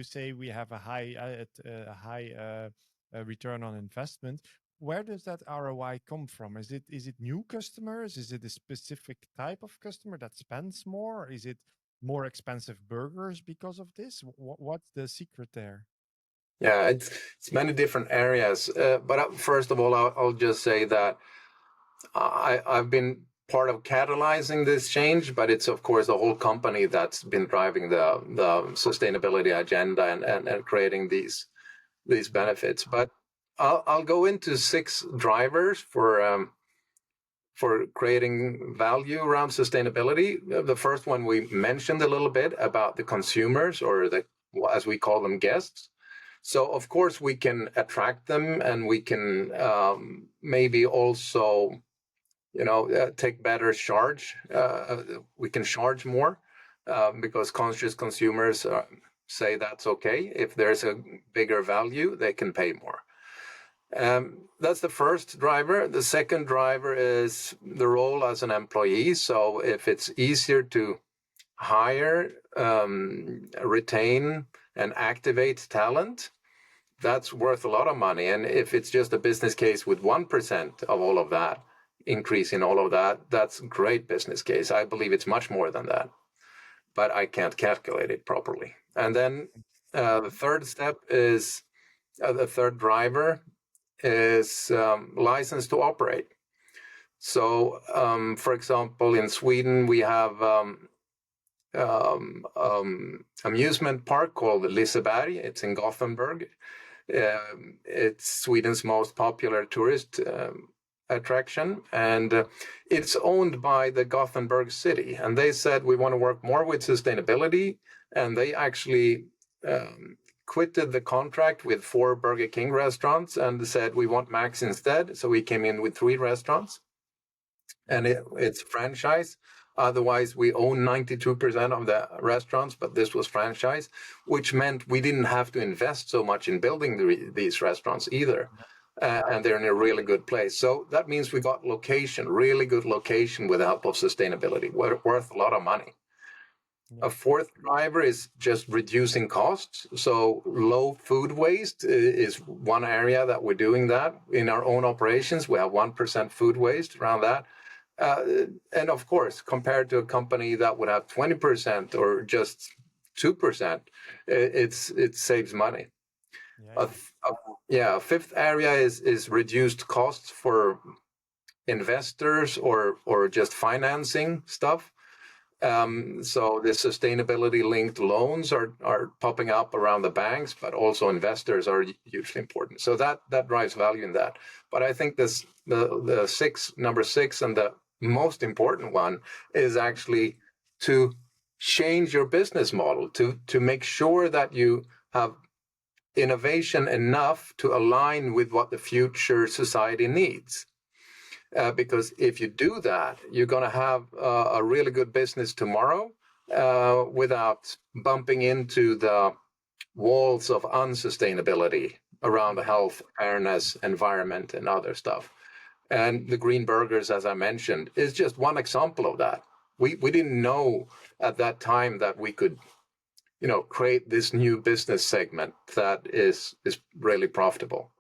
say we have a high return on investment. Where does that ROI come from? Is it new customers? Is it a specific type of customer that spends more? Is it more expensive burgers because of this? What's the secret there? Yeah, it's many different areas. But first of all, I'll just say that I've been part of catalyzing this change, but it's of course the whole company that's been driving the sustainability agenda and creating these benefits. But I'll go into 6 drivers for creating value around sustainability. The first one we mentioned a little bit about the consumers, or as we call them, guests. So of course we can attract them, and we can maybe also take better charge. We can charge more because conscious consumers say that's okay. If there's a bigger value, they can pay more. That's the first driver. The second driver is the role as an employee. So if it's easier to hire, retain, and activate talent, that's worth a lot of money. And if it's just a business case with 1% of all of that, increase in all of that, that's a great business case. I believe it's much more than that, but I can't calculate it properly. And then the third step is, the third driver is license to operate. So, for example, in Sweden, we have amusement park called Liseberg. It's in Gothenburg. It's Sweden's most popular tourist attraction, and it's owned by the Gothenburg city. And they said, we want to work more with sustainability. And they actually quitted the contract with 4 Burger King restaurants and said, we want Max instead. So we came in with 3 restaurants, and it's franchise. Otherwise, we own 92% of the restaurants, but this was franchise, which meant we didn't have to invest so much in building these restaurants either. And they're in a really good place. So that means we got location, really good location with the help of sustainability, worth a lot of money. Yeah. A fourth driver is just reducing costs. So low food waste is one area that we're doing that. In our own operations, we have 1% food waste around that. And of course, compared to a company that would have 20% or just 2%, it saves money. A fifth area is reduced costs for investors or just financing stuff. So the sustainability linked loans are popping up around the banks, but also investors are hugely important. So that drives value in that. But I think number 6 and the most important one is actually to change your business model, to make sure that you have innovation enough to align with what the future society needs. Because if you do that, you're going to have a really good business tomorrow without bumping into the walls of unsustainability around health, fairness, environment, and other stuff. And the green burgers, as I mentioned, is just one example of that. We didn't know at that time that we could create this new business segment that is really profitable.